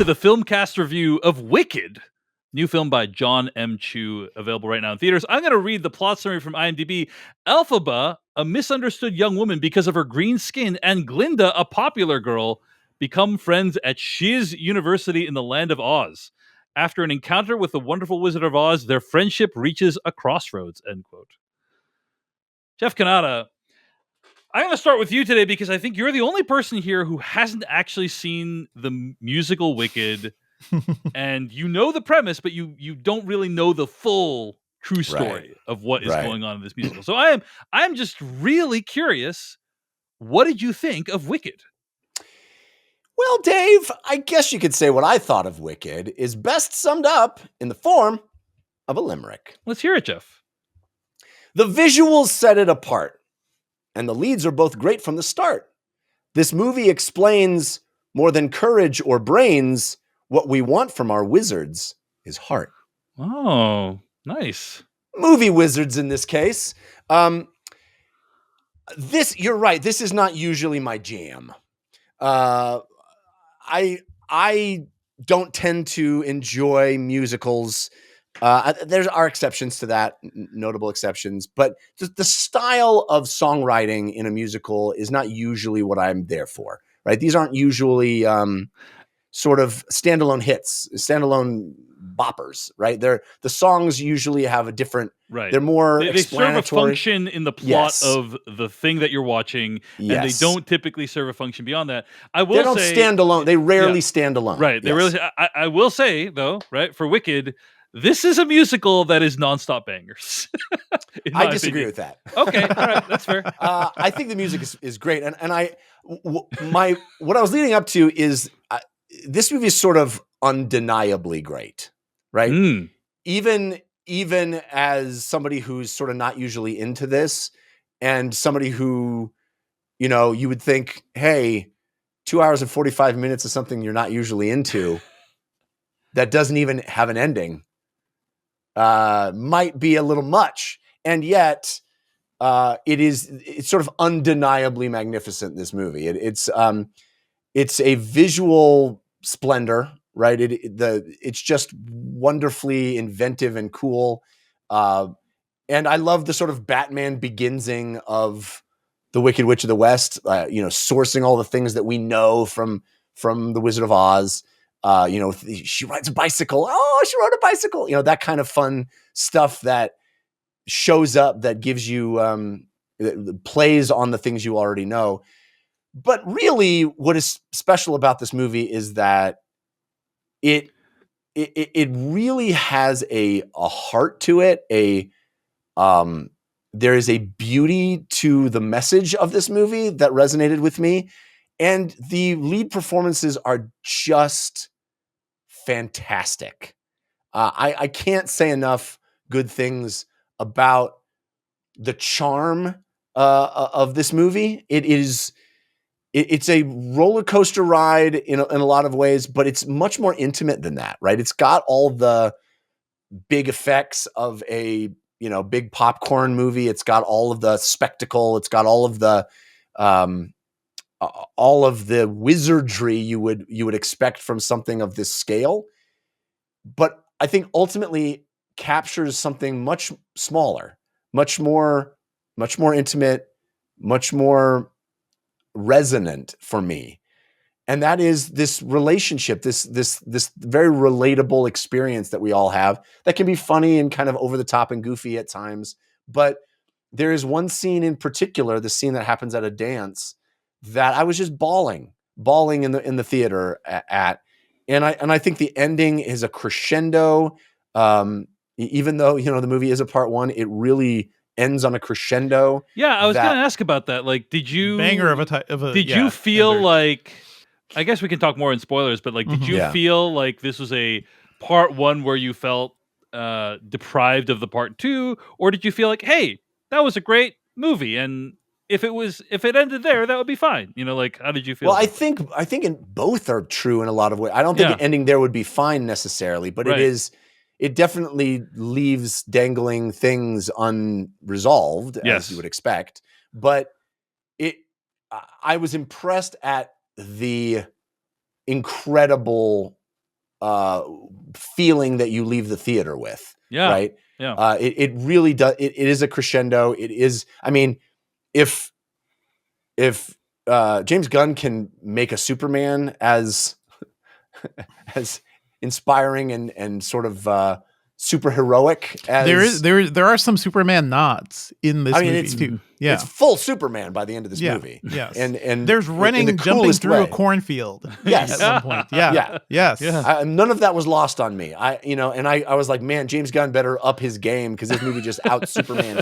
to the Filmcast review of Wicked, new film by Jon M. available right now in theaters. I'm going to read the plot summary from IMDb. Elphaba, a misunderstood young woman because of her green skin, and Glinda, a popular girl, become friends at Shiz University in the Land of Oz. After an encounter with the wonderful Wizard of Oz, their friendship reaches a crossroads, end quote. Jeff Kanata, I'm going to start with you today because I think you're the only person here who hasn't actually seen the musical Wicked, and you know the premise, but you don't really know the full true story of what is going on in this musical. So I'm just really curious. What did you think of Wicked? Well, Dave, I guess you could say what I thought of Wicked is best summed up in the form of a limerick. Let's hear it, Jeff. The visuals set it apart, and the leads are both great from the start. This movie explains more than courage or brains. What we want from our wizards is heart. Oh, nice. Movie wizards in this case. You're right. This is not usually my jam. I don't tend to enjoy musicals. There are exceptions to that, notable exceptions, but the style of songwriting in a musical is not usually what I'm there for, right? These aren't usually sort of standalone hits, standalone boppers, right? The songs usually have a different, right. They're more they serve a function in the plot of the thing that you're watching, and they don't typically serve a function beyond that. I will they don't say, stand alone. They rarely stand alone. Right. They really. I will say though, right, for Wicked, this is a musical that is nonstop bangers. I disagree with that. Okay, all right, that's fair. I think the music is great, and what I was leading up to is this movie is sort of undeniably great, right? Even as somebody who's sort of not usually into this, and somebody who, you would think, hey, 2 hours and 45 minutes of something you're not usually into that doesn't even have an ending might be a little much. And yet it's sort of undeniably magnificent, this movie. It's a visual splendor, right? It's just wonderfully inventive and cool. And I love the sort of Batman Beginsing of the Wicked Witch of the West, sourcing all the things that we know from the Wizard of Oz. She rides a bicycle. Oh, she rode a bicycle. That kind of fun stuff that shows up, that gives you, that plays on the things you already know. But really, what is special about this movie is that it really has a heart to it. There is a beauty to the message of this movie that resonated with me, and the lead performances are just fantastic. I can't say enough good things about the charm of this movie. It's a roller coaster ride in a lot of ways, but it's much more intimate than that, right? It's got all the big effects of a big popcorn movie. It's got all of the spectacle. It's got all of the wizardry you would expect from something of this scale, but I think ultimately captures something much smaller, much more intimate, much more resonant for me. And that is this relationship, this very relatable experience that we all have that can be funny and kind of over the top and goofy at times. But there is one scene in particular, the scene that happens at a dance, that I was just bawling in the theater at. And I think the ending is a crescendo. Even though, the movie is a part one, it really ends on a crescendo. Yeah, I was going to ask about that. Like, did you you feel like, I guess we can talk more in spoilers, but like, did you feel like this was a part one where you felt deprived of the part two, or did you feel like, hey, that was a great movie, and if it ended there, that would be fine? How did you feel? Well, I think in both are true in a lot of ways. I don't think an ending there would be fine necessarily, but it definitely leaves dangling things unresolved, as you would expect. But I was impressed at the incredible feeling that you leave the theater with. Yeah. Right. Yeah. It really does. It is a crescendo. It is. I mean, if James Gunn can make a Superman as inspiring and sort of super heroic as there are some Superman nods in this movie too. Yeah, it's full Superman by the end of this movie. Yes, and there's running, jumping through a cornfield. Yes, at one point. Yeah. Yes. None of that was lost on me. I was like, man, James Gunn better up his game because this movie just out Superman.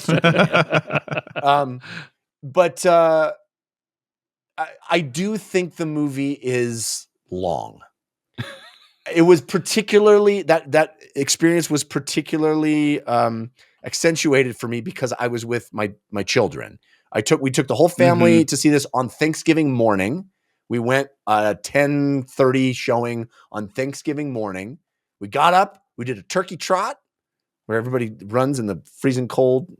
But I do think the movie is long. It was particularly that experience was particularly accentuated for me because I was with my children. We took the whole family to see this on Thanksgiving morning. We went 10:30 showing on Thanksgiving morning. We got up, we did a turkey trot where everybody runs in the freezing cold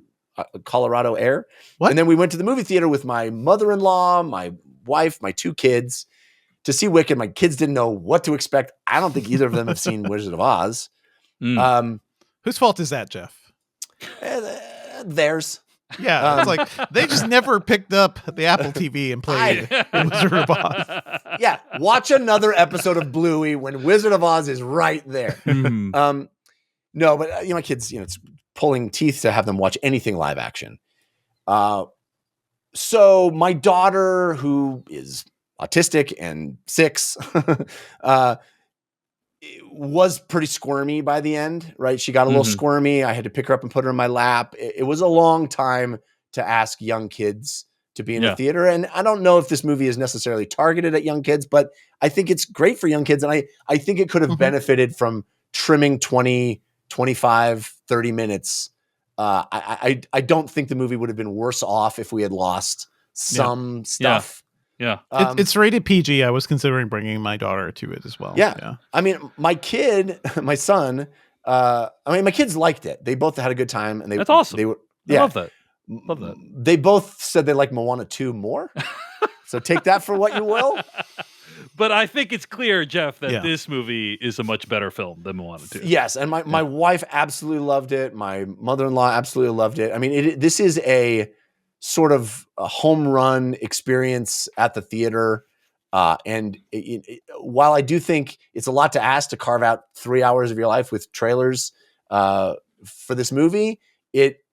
Colorado air. What? And then we went to the movie theater with my mother-in-law, my wife, my 2 kids to see Wicked. My kids didn't know what to expect. I don't think either of them have seen Wizard of Oz. Whose fault is that, Jeff? Theirs. Yeah, it's like they just never picked up the Apple TV and played Wizard of Oz. Yeah, watch another episode of Bluey when Wizard of Oz is right there. No, but my kids, it's pulling teeth to have them watch anything live action. So my daughter, who is autistic and 6, was pretty squirmy by the end, right? She got a little squirmy. I had to pick her up and put her in my lap. It was a long time to ask young kids to be in the theater. And I don't know if this movie is necessarily targeted at young kids, but I think it's great for young kids. And I think it could have benefited from trimming 20, 25, 30 minutes. I don't think the movie would have been worse off if we had lost some stuff. Yeah. It's rated PG. I was considering bringing my daughter to it as well. Yeah. I mean, my son, my kids liked it. They both had a good time. And that's awesome. I love that. They both said they like Moana 2 more. So take that for what you will. But I think it's clear, Jeff, that this movie is a much better film than Moana 2. Yes, and my wife absolutely loved it. My mother-in-law absolutely loved it. I mean, this is a sort of a home run experience at the theater. And while I do think it's a lot to ask to carve out 3 hours of your life with trailers for this movie, it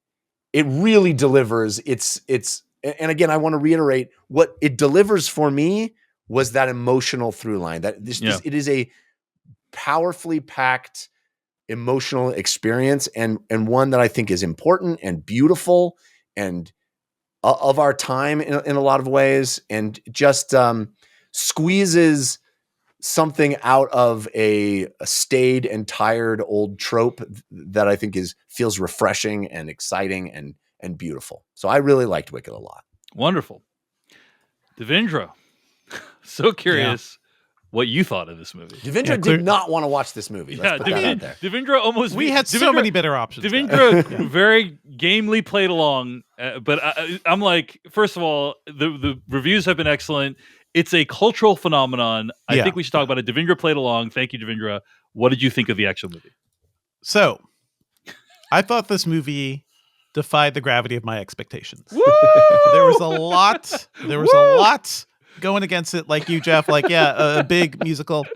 really delivers. And again, I want to reiterate what it delivers for me was that emotional through line. That it is a powerfully packed emotional experience and one that I think is important and beautiful and of our time in a lot of ways, and just squeezes something out of a staid and tired old trope that I think feels refreshing and exciting and beautiful. So I really liked Wicked a lot. Wonderful. Devindra, so curious what you thought of this movie. Devindra did not want to watch this movie. Let's put that out there. Devindra almost... We had so many better options. Devindra very gamely played along, but I'm like, first of all, the reviews have been excellent. It's a cultural phenomenon. I think we should talk about it. Devindra played along. Thank you, Devindra. What did you think of the actual movie? So, I thought this movie defied the gravity of my expectations. Woo! There was a lot going against it, like you, Jeff. Like, a big musical.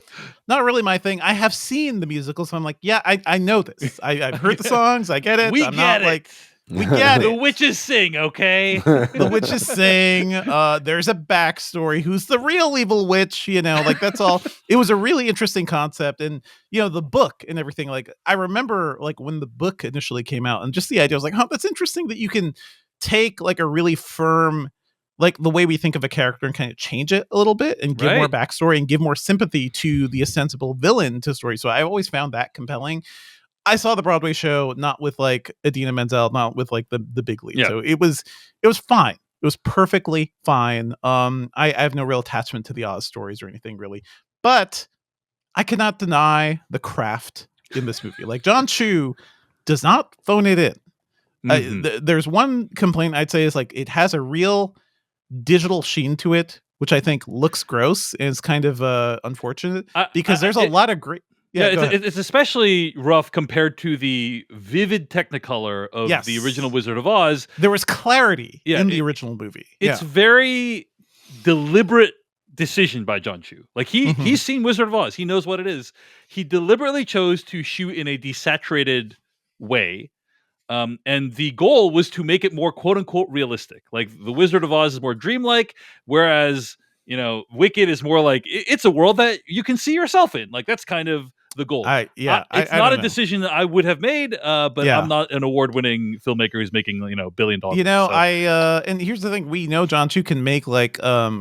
Not really my thing. I have seen the musical, so I'm like, I know this. I've heard the songs. I get it. We get it. We get it. The witches sing, okay? The witches sing. There's a backstory. Who's the real evil witch? That's all. It was a really interesting concept. And, the book and everything. Like, I remember, when the book initially came out and just the idea, I was like, that's interesting that you can take, a really firm, the way we think of a character and kind of change it a little bit and give more backstory and give more sympathy to the ostensible villain to the story. So I always found that compelling. I saw the Broadway show not with Idina Menzel, not with the big lead. So it was fine. It was perfectly fine. I have no real attachment to the Oz stories or anything really, but I cannot deny the craft in this movie. Jon Chu does not phone it in. There's one complaint I'd say is it has a real digital sheen to it, which I think looks gross and is kind of unfortunate because there's a lot of great. Yeah, go ahead. it's especially rough compared to the vivid Technicolor of the Yes. original Wizard of Oz. There was clarity Yeah, in the original movie. It's very deliberate decision by John Chu. Like he's seen Wizard of Oz. He knows what it is. He deliberately chose to shoot in a desaturated way. And the goal was to make it more quote unquote realistic. Like the Wizard of Oz is more dreamlike, whereas Wicked is more like it's a world that you can see yourself in. Like that's kind of the goal. It's not a decision that I would have made, but I'm not an award-winning filmmaker who's making $1 billion. And here's the thing: we know John Chu can make like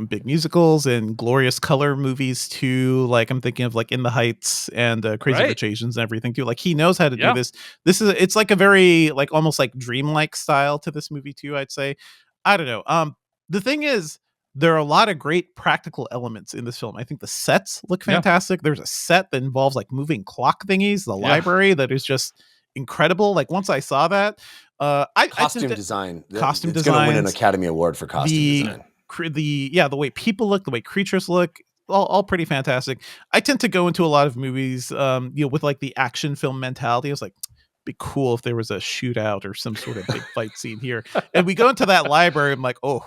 big musicals and glorious color movies too. Like I'm thinking of like In the Heights and Crazy Rich Asians and everything too. Like he knows how to do this. It's like a very like almost like dreamlike style to this movie too. I'd say. I don't know. The thing is, there are a lot of great practical elements in this film. I think the sets look fantastic. There's a set that involves like moving clock thingies, the library that is just incredible. Like once I saw that, costume design. Costume design. It's going to win an Academy Award for costume design. The way people look, the way creatures look, all pretty fantastic. I tend to go into a lot of movies, with like the action film mentality. I was like, be cool if there was a shootout or some sort of big fight scene here. And we go into that library. I'm like, oh,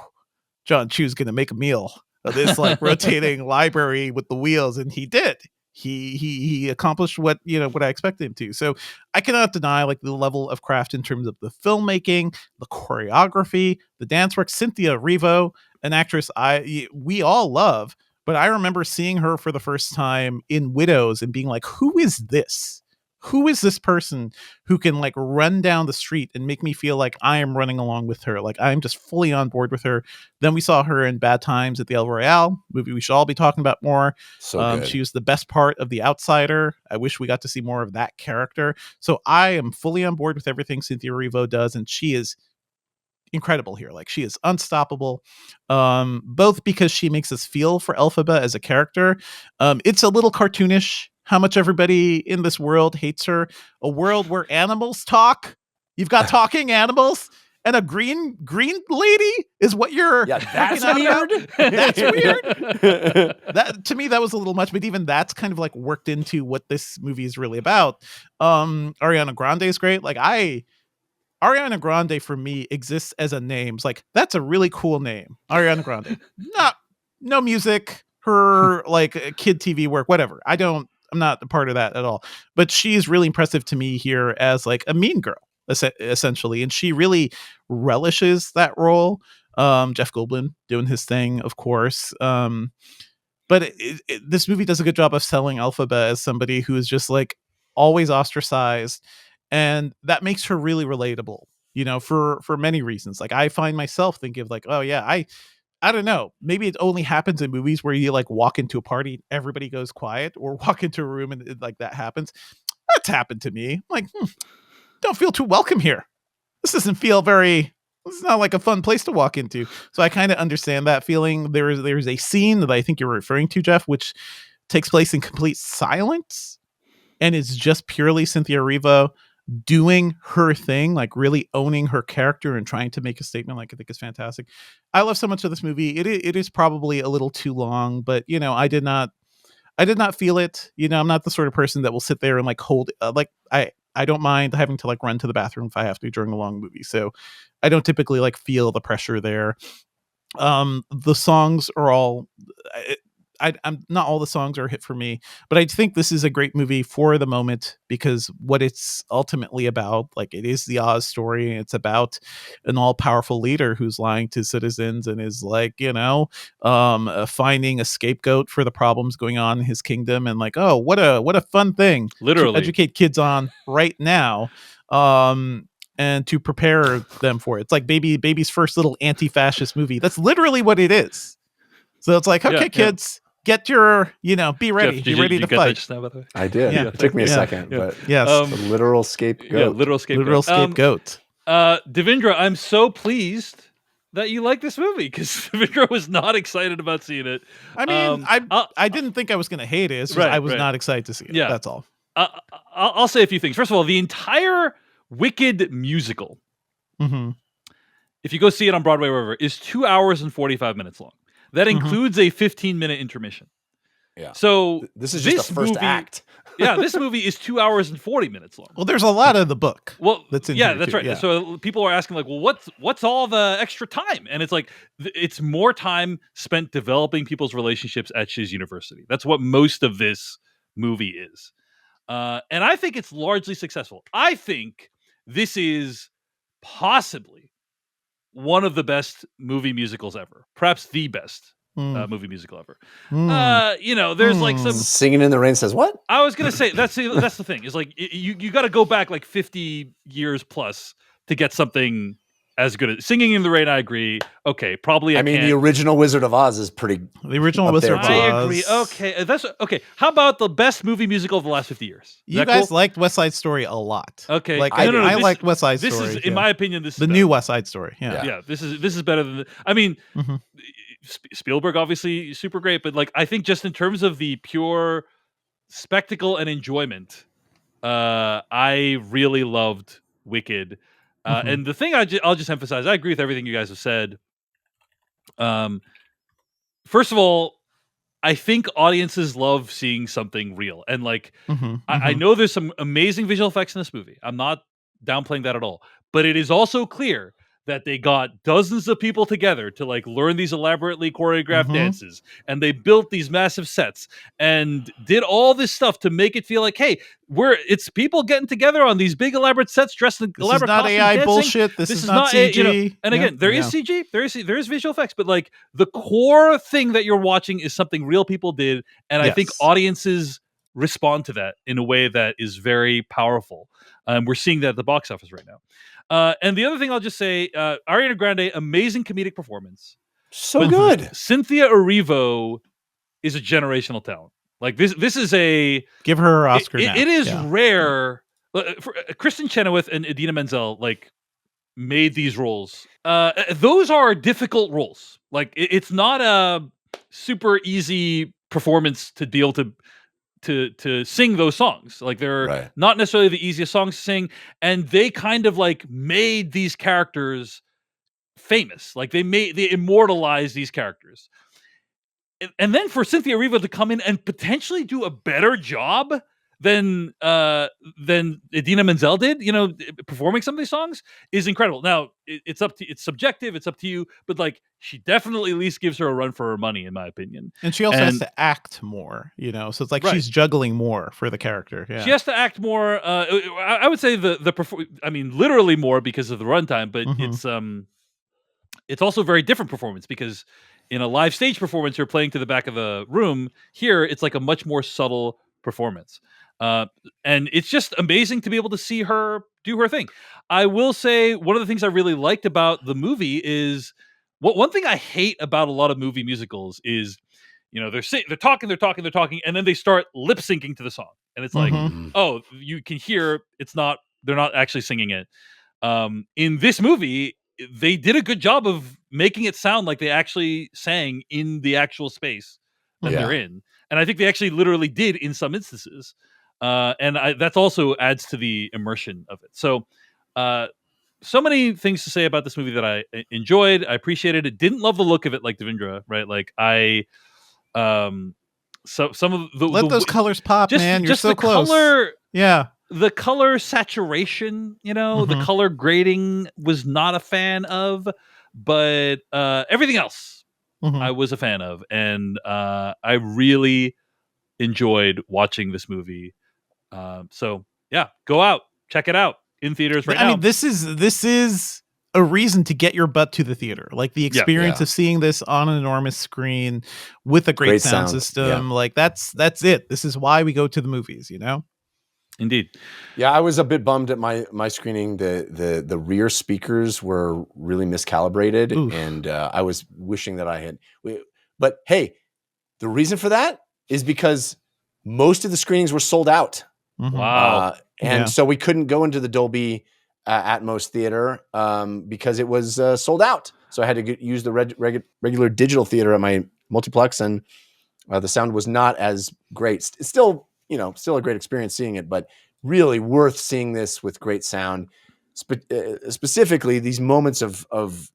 John Chu's gonna make a meal of this like rotating library with the wheels, and he did. He accomplished what I expected him to. So I cannot deny like the level of craft in terms of the filmmaking, the choreography, the dance work. Cynthia Erivo, an actress we all love, but I remember seeing her for the first time in Widows and being like, who is this? Who is this person who can like run down the street and make me feel like I am running along with her? Like I'm just fully on board with her. Then we saw her in Bad Times at the El Royale, movie we should all be talking about more. So she was the best part of The Outsider. I wish we got to see more of that character. So I am fully on board with everything Cynthia Erivo does, and she is incredible here. Like she is unstoppable, both because she makes us feel for Elphaba as a character. It's a little cartoonish how much everybody in this world hates her. A world where animals talk. You've got talking animals, and a green lady is what you're. Yeah, that's weird. That's weird. That to me, that was a little much, but even that's kind of like worked into what this movie is really about. Ariana Grande is great. Like Ariana Grande for me exists as a name. It's like that's a really cool name, Ariana Grande. No music, her like kid TV work, whatever. I'm not a part of that at all. But she's really impressive to me here as like a mean girl, essentially, and she really relishes that role. Jeff Goldblum doing his thing, of course. But this movie does a good job of selling Elphaba as somebody who is just like always ostracized. And that makes her really relatable, for many reasons. Like I find myself thinking of like, oh yeah, I don't know. Maybe it only happens in movies where you like walk into a party, everybody goes quiet, or walk into a room and like that happens. That's happened to me. I'm like, don't feel too welcome here. This doesn't feel it's not like a fun place to walk into. So I kind of understand that feeling. There's a scene that I think you're referring to, Jeff, which takes place in complete silence. And it's just purely Cynthia Erivo doing her thing, like really owning her character and trying to make a statement. Like I think is fantastic. I love so much of this movie. It is probably a little too long, but I did not feel it. I'm not the sort of person that will sit there and like hold I don't mind having to like run to the bathroom if I have to during a long movie. So I don't typically like feel the pressure there. The songs are all I'm not all the songs are a hit for me, but I think this is a great movie for the moment because what it's ultimately about, like it is the Oz story. It's about an all powerful leader who's lying to citizens and is like, finding a scapegoat for the problems going on in his kingdom. And like, oh, what a fun thing Literally to educate kids on right now. And to prepare them for it. It's like baby's first little anti-fascist movie. That's literally what it is. So it's like, okay, kids, get your, be ready. Jeff, be ready to fight. Now, by the way? I did. Yeah. It took me a second, but yes, the literal scapegoat. Yeah, literal scapegoat. Literal scapegoat. Devindra, I'm so pleased that you like this movie because Devindra was not excited about seeing it. I mean, I didn't think I was going to hate it. It's just I was not excited to see it. Yeah. That's all. I'll say a few things. First of all, the entire Wicked musical, if you go see it on Broadway or wherever, is 2 hours and 45 minutes long. That includes a 15-minute intermission. Yeah. So this is just the first act. Yeah, this movie is 2 hours and 40 minutes long. Well, there's a lot of the book. Well, that's in yeah, here that's too, right. yeah. So people are asking like, well, what's all the extra time? And it's like it's more time spent developing people's relationships at Shiz University. That's what most of this movie is, and I think it's largely successful. I think this is possibly one of the best movie musicals ever, perhaps the best movie musical ever. There's like some Singing in the Rain says what? I was gonna say that's the thing is like you got to go back like 50 years plus to get something as good as Singing in the Rain. I agree. Okay, probably I mean, can't. the original Wizard of Oz is pretty. The original up Wizard there, of too. Oz. I agree. Okay, that's okay. How about the best movie musical of the last 50 years? Is You that guys cool? liked West Side Story a lot. Okay, Like I I did. liked West Side This Story. is, in my opinion, this is the better. new West Side Story. Yeah. Yeah, this is better than. I mean, Mhm. Spielberg obviously super great, but like I think just in terms of the pure spectacle and enjoyment, I really loved Wicked. And the thing I'll just emphasize, I agree with everything you guys have said. First of all, I think audiences love seeing something real, and like I know there's some amazing visual effects in this movie. I'm not downplaying that at all, but it is also clear that they got dozens of people together to like learn these elaborately choreographed dances, and they built these massive sets and did all this stuff to make it feel like, hey, it's people getting together on these big elaborate sets dressed in This is elaborate not costumes, AI dancing. bullshit. This is not CG. And again, there is CG, there is visual effects, but like the core thing that you're watching is something real people did, and I think Yes. audiences respond to that in a way that is very powerful. We're seeing that at the box office right now. And the other thing I'll just say, Ariana Grande, amazing comedic performance. So But good. Cynthia Erivo is a generational talent. Like this is a Give her her Oscar now. It is Yeah. rare. Kristen Chenoweth and Idina Menzel like made these roles. Those are difficult roles. Like it's not a super easy performance to deal to sing those songs. Like they're Right. not necessarily the easiest songs to sing, and they kind of like made these characters famous. Like they immortalized these characters. And then for Cynthia Erivo to come in and potentially do a better job than Idina Menzel did, performing some of these songs is incredible. Now it's subjective, it's up to you, but like she definitely at least gives her a run for her money, in my opinion. And she also has to act more, so it's like she's juggling more for the character. Yeah. She has to act more. I would say literally more because of the runtime, but it's also a very different performance because in a live stage performance, you're playing to the back of the room. Here, it's like a much more subtle performance. And it's just amazing to be able to see her do her thing. I will say one of the things I really liked about the movie is one thing I hate about a lot of movie musicals is, they're talking, and then they start lip syncing to the song. And it's like, oh, you can hear they're not actually singing it. In this movie, they did a good job of making it sound like they actually sang in the actual space that they're in. And I think they actually literally did in some instances. And that also adds to the immersion of it. So, so many things to say about this movie that I enjoyed. I appreciated it. Didn't love the look of it like Devindra, right? Like so some of let those colors pop, man. You're so close. Color, yeah. The color saturation, the color grading was not a fan of, but everything else I was a fan of. And I really enjoyed watching this movie. So yeah, go out, check it out in theaters right now. I mean, this is a reason to get your butt to the theater. Like the experience of seeing this on an enormous screen with a great sound system. Yeah. Like that's it. This is why we go to the movies, Indeed. Yeah, I was a bit bummed at my screening. The rear speakers were really miscalibrated. Oof. And I was wishing that I had. But hey, the reason for that is because most of the screenings were sold out. Wow. And so we couldn't go into the Dolby Atmos theater because it was sold out. So I had to use the regular digital theater at my multiplex, and the sound was not as great. It's still a great experience seeing it, but really worth seeing this with great sound. Specifically, these moments of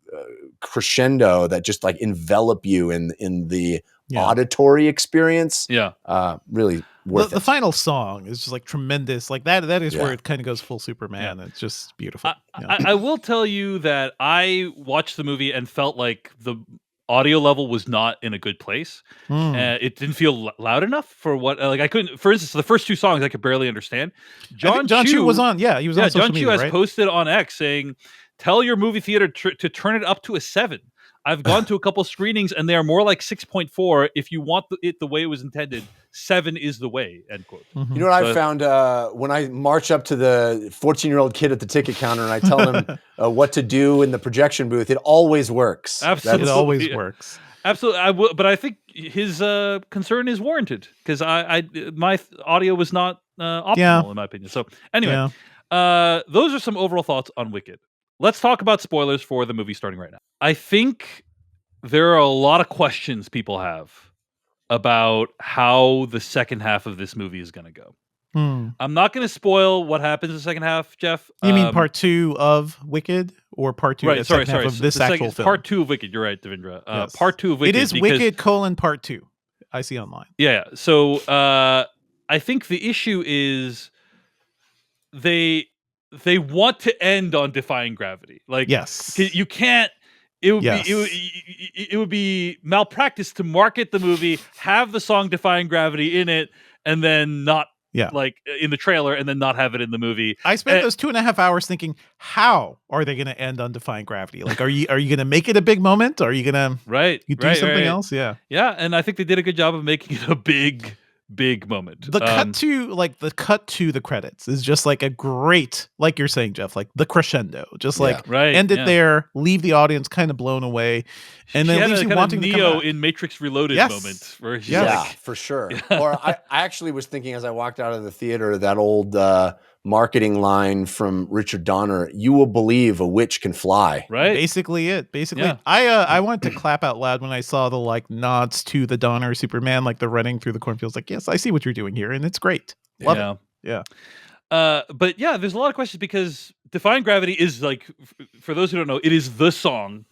crescendo that just like envelop you in the auditory experience. Yeah. Really worth The it. final song is just like tremendous. Like that is where it kind of goes full Superman. It's just beautiful. I will tell you that I watched the movie and felt like the audio level was not in a good place. It didn't feel loud enough for what like I couldn't. For instance, the first two songs I could barely understand. John Chu was on. Yeah, he was on social John Chu media, has right? posted on X saying, "Tell your movie theater to turn it up to a 7. I've gone to a couple screenings and they are more like 6.4. If you want it the way it was intended, 7 is the way." End quote. You know what I found when I march up to the 14-year-old kid at the ticket counter and I tell him what to do in the projection booth, it always works. Absolutely, it always works. Absolutely, I will, but I think his concern is warranted because my audio was not optimal in my opinion. So anyway, those are some overall thoughts on Wicked. Let's talk about spoilers for the movie starting right now. I think there are a lot of questions people have about how the second half of this movie is going to go. I'm not going to spoil what happens in the second half, Jeff. You mean part 2 of Wicked or part 2 right, sorry, of this actual film? Part 2 of Wicked. You're right, Devindra. Part 2 of Wicked. It is Wicked : part 2. I see online. Yeah. So I think the issue is they want to end on Defying Gravity. Like, yes, you can't. It would be malpractice to market the movie, have the song Defying Gravity in it, and then not like in the trailer, and then not have it in the movie. I spent those 2.5 hours thinking, how are they going to end on Defying Gravity? Like, are you going to make it a big moment? Or are you going to do something else? Yeah, and I think they did a good job of making it a big moment. The cut to the credits is just like a great, like you're saying, Jeff, like the crescendo. Just end it there, leave the audience kind of blown away, and then leaves you wanting to come back. in Matrix Reloaded moment. Where for sure. Or I actually was thinking as I walked out of the theater, that old marketing line from Richard Donner, "You will believe a witch can fly." Right. Basically, I wanted to clap out loud when I saw the like nods to the Donner Superman, like the running through the cornfields. Like, yes, I see what you're doing here, and it's great. Love it. Yeah. But yeah, there's a lot of questions because Defying Gravity is like, for those who don't know, it is the song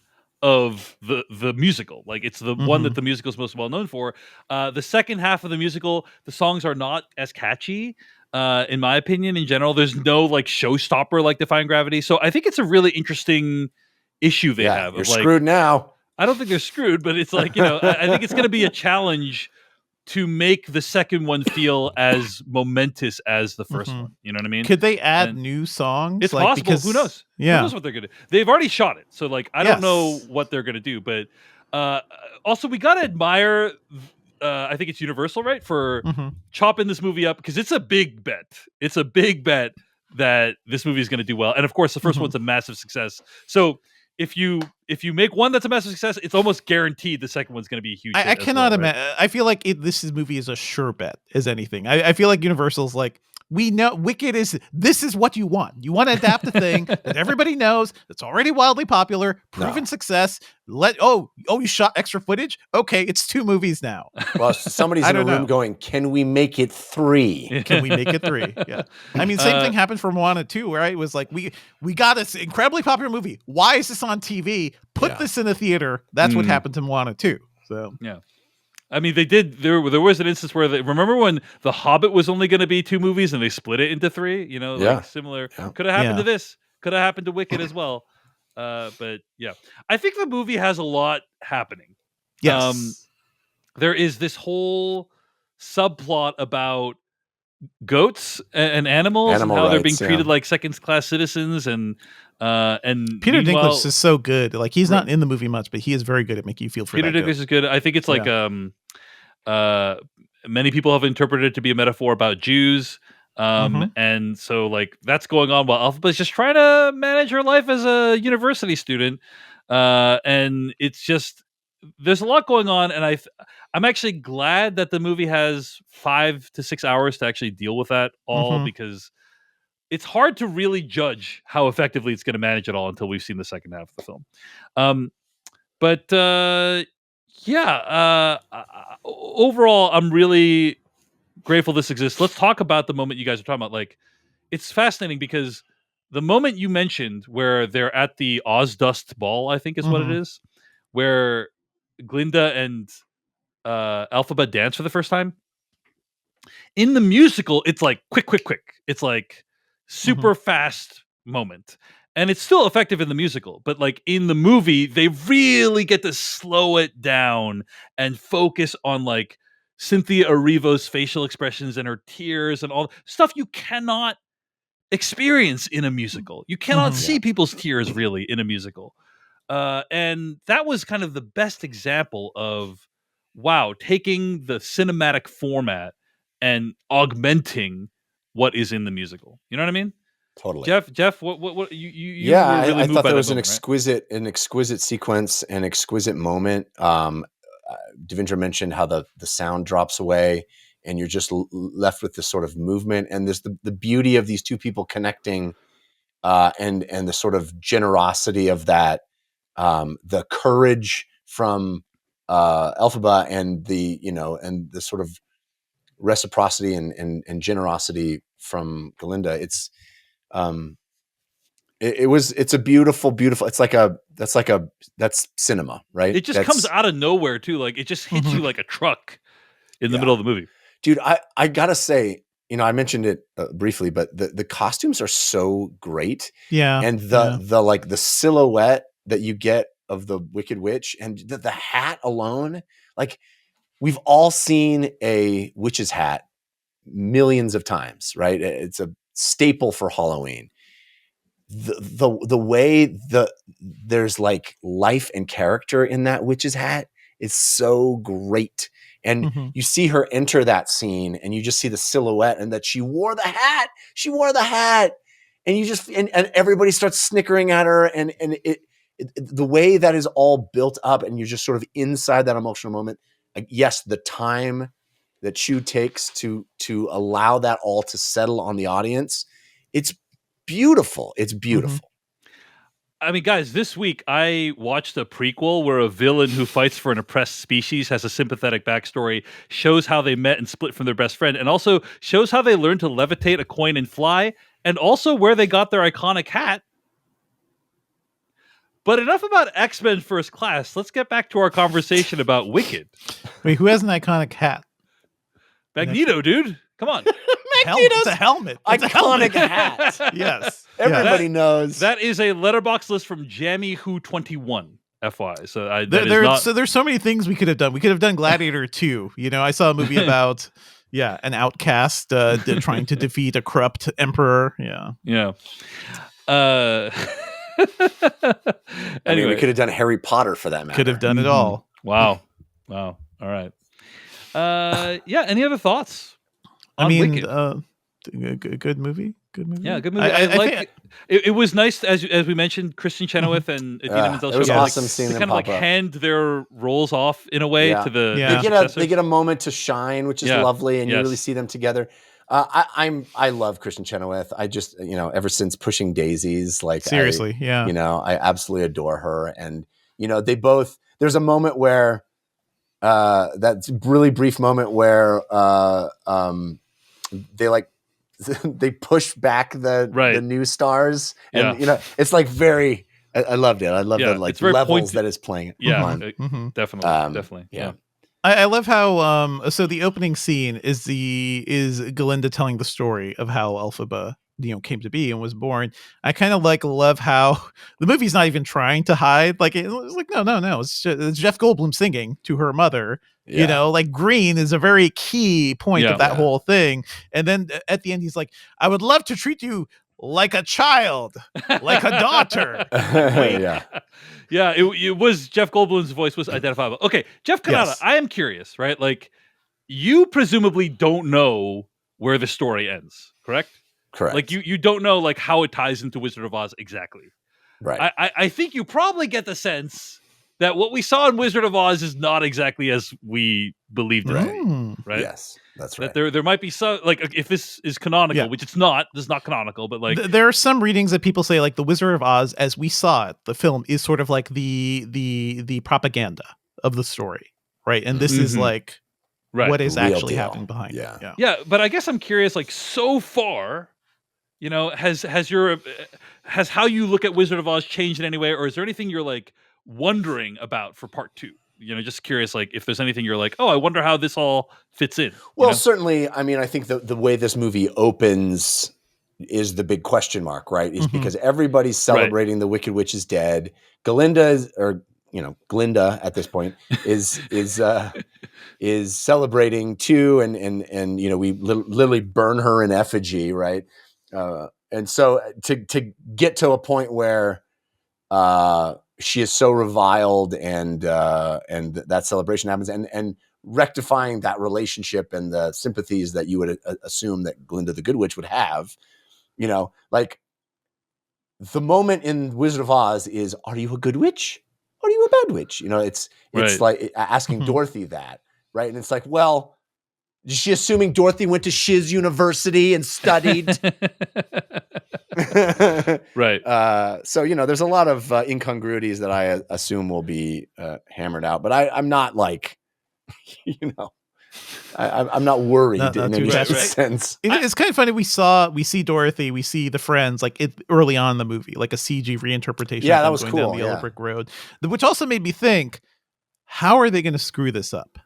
of the musical. Like, it's the one that the musical is most well known for. The second half of the musical, the songs are not as catchy. In my opinion, in general, there's no like showstopper like Defying Gravity. So I think it's a really interesting issue they have. You're screwed now. I don't think they're screwed, but it's like, I think it's going to be a challenge to make the second one feel as momentous as the first one. You know what I mean? Could they add new songs? It's possible. Because, who knows? Yeah. Who knows what they're going to do? They've already shot it. So like, I don't know what they're going to do, but also we got to admire, I think it's Universal, right? For chopping this movie up, because it's a big bet. It's a big bet that this movie is going to do well. And of course, the first one's a massive success. So if you make one that's a massive success, it's almost guaranteed the second one's going to be a huge hit. I cannot imagine. I feel like this movie is a sure bet as anything. I feel like Universal's like, we know Wicked this is what you want. You want to adapt a thing that everybody knows, that's already wildly popular, proven success. You shot extra footage? Okay, it's 2 movies now. Well, somebody's in a room going, can we make it 3? Can we make it 3? Yeah. I mean, same thing happened for Moana 2, where it was like, we got this incredibly popular movie. Why is this on TV? Put this in the theater. That's what happened to Moana 2. So yeah. I mean, they did. There was an instance where remember when The Hobbit was only going to be 2 movies and they split it into 3. Like similar. Could have happened to this. Could have happened to Wicked as well. But yeah, I think the movie has a lot happening. Yes. There is this whole subplot about goats and animals and how they're being treated like second-class citizens, and Peter Dinklage is so good. Like, he's not in the movie much, but he is very good at making you feel for Peter that Dinklage is good. I think it's like many people have interpreted it to be a metaphor about Jews. And so like that's going on while Alphaba's just trying to manage her life as a university student. And it's just, there's a lot going on. And I'm actually glad that the movie has 5 to 6 hours to actually deal with that all, because it's hard to really judge how effectively it's going to manage it all until we've seen the second half of the film. Overall, I'm really grateful this exists. Let's talk about the moment you guys are talking about. Like, it's fascinating because the moment you mentioned where they're at the Ozdust ball, I think is what it is, where Glinda and Elphaba dance for the first time. In the musical, it's like quick. It's like super fast moment. And it's still effective in the musical, but like in the movie, they really get to slow it down and focus on like Cynthia Erivo's facial expressions and her tears and all stuff you cannot experience in a musical. You cannot see people's tears really in a musical. And that was kind of the best example of, wow, taking the cinematic format and augmenting what is in the musical. You know what I mean? Totally. Jeff, what you Yeah, were really I moved thought by that that was moment, right? an exquisite sequence, an exquisite moment. Devindra mentioned how the sound drops away, and you're just left with this sort of movement, and there's the beauty of these two people connecting, and the sort of generosity of that, the courage from Elphaba, and and the sort of reciprocity and generosity from Galinda. It's a beautiful. That's cinema, right? It just comes out of nowhere too. Like it just hits you like a truck in the middle of the movie. Dude, I gotta say, I mentioned it briefly, but the costumes are so great. Yeah. And the silhouette that you get of the Wicked Witch, and the hat alone, like we've all seen a witch's hat millions of times, right? It's a staple for Halloween. The way there's like life and character in that witch's hat is so great. And you see her enter that scene, and you just see the silhouette, and that she wore the hat. And you just and everybody starts snickering at her, and the way that is all built up, and you're just sort of inside that emotional moment. Like, yes, the time that Chu takes to allow that all to settle on the audience, it's beautiful. It's beautiful. I mean, guys, this week I watched a prequel where a villain who fights for an oppressed species has a sympathetic backstory, shows how they met and split from their best friend, and also shows how they learned to levitate a coin and fly, and also where they got their iconic hat. But enough about X-Men First Class. Let's get back to our conversation about Wicked. Wait, who has an iconic hat? Magneto, dude. Come on. It's a helmet. It's Iconic hat. Yes. Everybody knows. That is a letterbox list from Jammy Who 21. FY. So there's so many things we could have done. We could have done Gladiator 2. I saw a movie about an outcast trying to defeat a corrupt emperor. Yeah. Anyway, we could have done Harry Potter for that matter. Could have done it all. Wow. All right. Any other thoughts? I mean, good movie. Good movie. Yeah, good movie. I like it. It was nice, as we mentioned, Kristen Chenoweth and Idina Menzel. It was awesome seeing them kind of like hand their roles off in a way to the. They get a moment to shine, which is lovely, and you really see them together. I love Kristen Chenoweth. I just ever since Pushing Daisies, like seriously, I absolutely adore her, and they both. There's a moment where that really brief moment where they push back the new stars, and it's like very. I loved it. I love the levels pointed. That is playing. Yeah, definitely. Yeah. I love how so the opening scene is Galinda telling the story of how Elphaba came to be and was born. I kind of love how the movie's not even trying to hide, like it was like no it's Jeff Goldblum singing to her mother. Green is a very key point of that whole thing. And then at the end he's like, I would love to treat you like a child, like a daughter. It was Jeff Goldblum's voice was identifiable. Okay, Jeff Kanata, yes. I am curious, right? Like, you presumably don't know where the story ends, correct? Correct. Like you don't know like how it ties into Wizard of Oz exactly. Right. I think you probably get the sense that what we saw in Wizard of Oz is not exactly as we believed it. Right. Yes, that's right. That there might be some, like, if this is canonical, which it's not. This is not canonical, but like there are some readings that people say like the Wizard of Oz, as we saw it, the film is sort of like the propaganda of the story, right? And this is like what is actually happening behind it. Yeah. But I guess I'm curious, like, so far, has how you look at Wizard of Oz changed in any way, or is there anything you're like wondering about for part 2? just curious, like if there's anything you're like, oh, I wonder how this all fits in. Well, certainly. I mean, I think the way this movie opens is the big question mark, right? Is because everybody's celebrating the Wicked Witch is dead. Glinda at this point is celebrating too, and we literally burn her in effigy, right? And so to get to a point where she is so reviled, and that celebration happens, and rectifying that relationship and the sympathies that you would assume that Glinda the Good Witch would have, like the moment in Wizard of Oz is, are you a good witch? Are you a bad witch? It's like asking Dorothy that, right? And it's like, well, is she assuming Dorothy went to Shiz University and studied? Right. So, there's a lot of incongruities that I assume will be hammered out, but I'm not like, I'm not worried in any sense. It's kind of funny. We see Dorothy, we see the friends like early on in the movie, like a CG reinterpretation. Yeah, that was going cool. Down the Yellow Brick Road, which also made me think, how are they going to screw this up?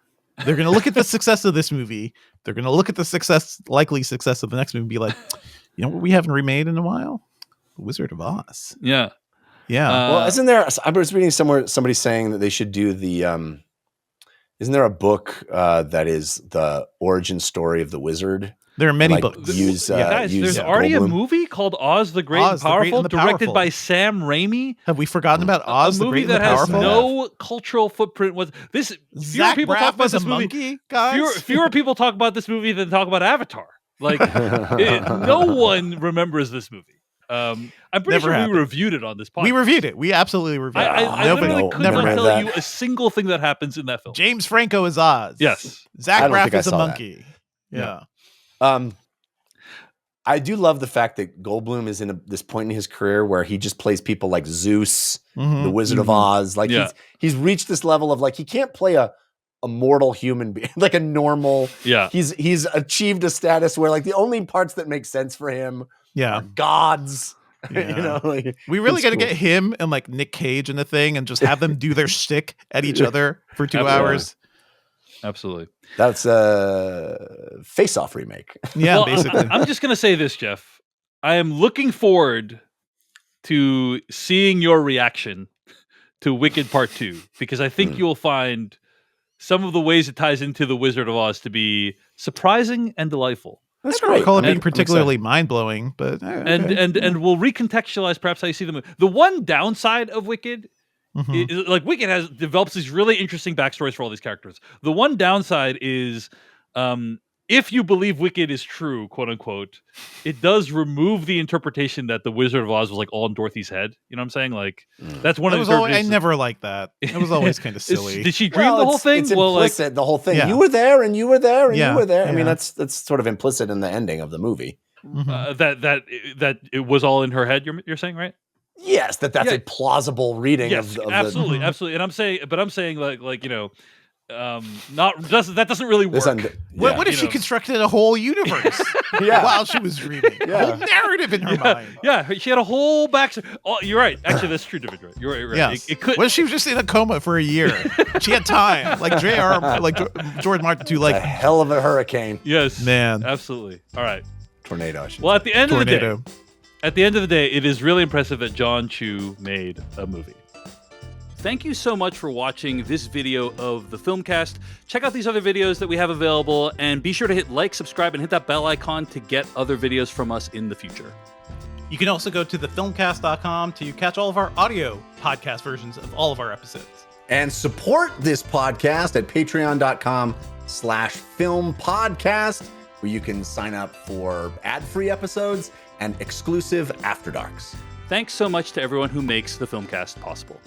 They're going to look at the success of this movie. They're going to look at the likely success of the next movie and be like, what we haven't remade in a while? Wizard of Oz. Yeah. Well, isn't there? I was reading somewhere somebody saying that they should do the. Isn't there a book that is the origin story of the wizard? There are many books. There's already a movie called Oz the Great and Powerful, directed by Sam Raimi. Have we forgotten about Oz the Great and the Powerful? A movie that has no cultural footprint. Fewer people talk about this movie. Fewer people talk about this movie than talk about Avatar. Like, no one remembers this movie. I'm pretty sure we reviewed it on this podcast. We reviewed it. We absolutely reviewed it. I literally could not tell you a single thing that happens in that film. James Franco is Oz. Yes. Zach Braff is a monkey. Yeah. I do love the fact that Goldblum is in this point in his career where he just plays people like Zeus, the Wizard of Oz. Like he's reached this level of like, he can't play a mortal human being, like a normal. Yeah. He's achieved a status where like the only parts that make sense for him are gods. Yeah. We really got to get him and like Nick Cage in the thing and just have them do their shtick at each other for 2 hours. Absolutely. That's a Face Off remake. Yeah, basically. I'm just going to say this, Jeff. I am looking forward to seeing your reaction to Wicked Part 2, because I think you'll find some of the ways it ties into The Wizard of Oz to be surprising and delightful. That's great. I don't recall it being particularly mind-blowing, but and we'll recontextualize perhaps how you see the movie. The one downside of Wicked is, like, Wicked develops these really interesting backstories for all these characters. The one downside is if you believe Wicked is true, quote unquote, it does remove the interpretation that the Wizard of Oz was like all in Dorothy's head. You know what I'm saying? Like that's one of the. I never liked that. It was always kind of silly. Did she dream the whole thing? It's implicit. The whole thing. Yeah. You were there, and you were there, and you were there. I mean, that's sort of implicit in the ending of the movie. That it was all in her head. You're saying, right? Yes, that's a plausible reading. Yes, of absolutely, absolutely. And I'm saying, like that doesn't really work. What if she constructed a whole universe while she was dreaming? A whole narrative in her mind. Yeah, she had a whole backstory. Oh, you're right. Actually, that's true, Devindra. You're right. Yes. It could. What if she was just in a coma for a year? She had time, like George Martin too. Like a hell of a hurricane. Yes, man. Absolutely. All right. Tornado. Well, at the end of the day, it is really impressive that Jon Chu made a movie. Thank you so much for watching this video of the Filmcast. Check out these other videos that we have available, and be sure to hit like, subscribe, and hit that bell icon to get other videos from us in the future. You can also go to thefilmcast.com to catch all of our audio podcast versions of all of our episodes. And support this podcast at patreon.com/filmpodcast, where you can sign up for ad-free episodes and exclusive After Darks. Thanks so much to everyone who makes the Filmcast possible.